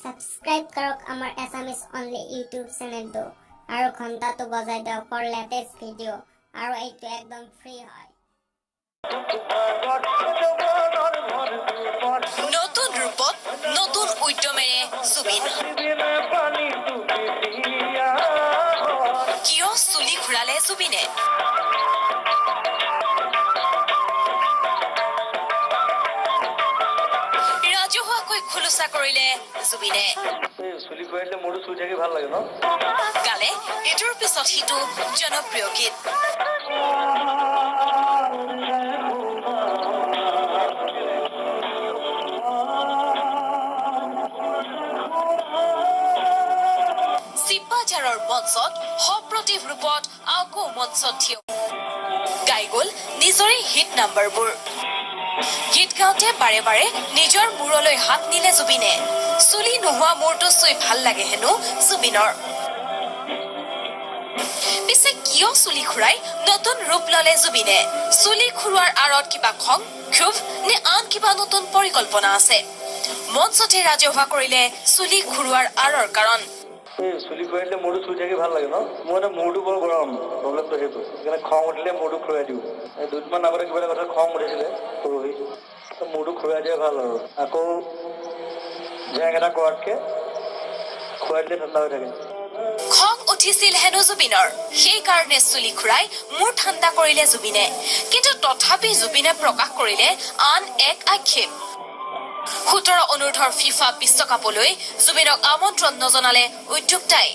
Subscribe karok amar Assamese only YouTube channel to aru ghanta to bajai dao for latest video aru eitu ekdom free hoy নতুন রূপত নতুন উদ্যমেৰে জুবিন কিয় চুলি ঘূৰালে জুবিনে ৰাজহুৱাকৈ খুলুচা কৰিলে জুবিনে চুলি ঘূৰালে মোৰো চুলি থাকি ভাল লাগে ন গালে এটোৰ পিছত সিটো জনপ্ৰিয় গীত শিপাঝাৰৰ মঞ্চত সপ্ৰতিভ ৰূপত আকৌ মঞ্চত থিয় গাই গ'ল নিজৰে হিট নাম্বাৰবোৰ গীত গাওঁতে বাৰে বাৰে নিজৰ মূৰলৈ হাত নিলে জুবিনে চুলি নোহোৱা মূৰটো চুই ভাল লাগে হেনো জুবিনৰ পিছে কিয় চুলি ঘূৰাই নতুন ৰূপ ললে জুবিনে চুলি ঘূৰোৱাৰ আঁৰত কিবা খং ক্ষোভ নে আন কিবা নতুন পৰিকল্পনা আছে মঞ্চতে ৰাজহুৱা কৰিলে চুলি ঘূৰোৱাৰ আঁৰৰ কাৰণ চুলি ঘূৰালে মোৰো চুলি থাকি ভাল লাগে ন মোৰ মূৰটো বৰ গৰম প্ৰব্লেমটো সেইটো সেইকাৰণে খং উঠিলে মূৰটো ঘূৰাই দিওঁ দুদিনমান আগতে কিবা এটা কথা খং উঠিছিলে পৰহি মূৰটো ঘূৰাই দিয়া ভাল আৰু আকৌ জেং এটা কৰাতকৈ ঘূৰাই দিলে ঠাণ্ডা হৈ থাকে খং উঠিছিল হেনো জুবিনৰ সেইকাৰণে চুলি ঘূৰাই মূৰ ঠাণ্ডা কৰিলে জুবিনে কিন্তু তথাপি জুবিনে প্ৰকাশ কৰিলে আন এক আক্ষেপ 17 অনুৰ্ধৰ ফিফা বিশ্বকাপলৈ জুবিনক আমন্ত্ৰণ নজনালে উদ্যোক্তাই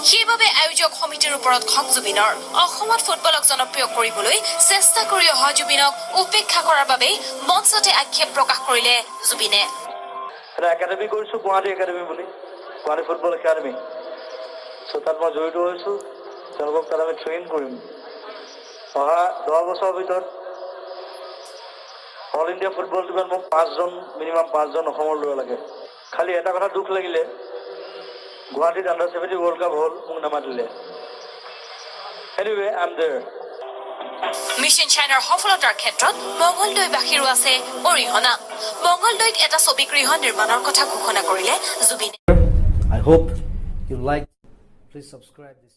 সেইবাবে আয়োজক সমিতিৰ ওপৰত খং জুবিনৰ অসমত ফুটবলক জনপ্ৰিয় কৰিবলৈ চেষ্টা কৰি অহা জুবিনক উপেক্ষা কৰাৰ বাবে মঞ্চতে আক্ষেপ প্ৰকাশ কৰিলে জুবিনে একাডেমি কৰিছো গুৱাহাটী একাডেমি বুলি গুৱাহাটী ফুটবল একাডেমি তাত মই জড়িত হৈছো তেওঁলোকক তাত আমি ট্ৰেইন কৰিম অহা 10 বছৰৰ ভিতৰত অল ইণ্ডিয়া ফুটবল টিমত মোক মিনিমাম 5জন অসমৰ ল'ৰা লাগে খালি এটা কথা দুখ লাগিলে গুৱাহাটীত আণ্ডাৰ-17 ৱৰ্ল্ড কাপ হ'ল মোক নামাতিলে anyway I am there mission চাইনাৰ সফলতাৰ ক্ষেত্ৰত মংগলদৈবাসীৰো আছে অৰিহণা মংগলদৈত এটা ছবি গৃহ নিৰ্মাণৰ কথা ঘোষণা কৰিলে জুবিনে I hope you like. Please subscribe this.